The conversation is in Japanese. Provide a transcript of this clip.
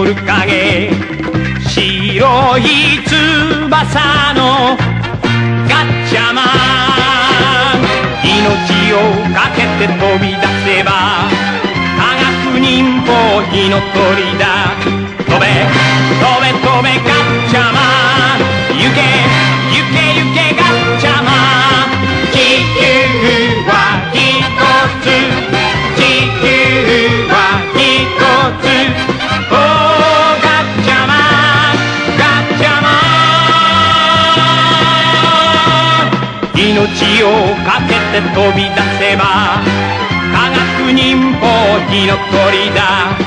守る影、白い翼のガッチャマン、命をかけて飛び出せば科学忍法火の鳥だ。飛べ飛べ飛べガッチャマン、行け行け行けガッチャマン、地球は一つ、地球は一つ、おーガッチャマンガッチャマン、命をかけて飛び出せば科学忍法火の鳥だ。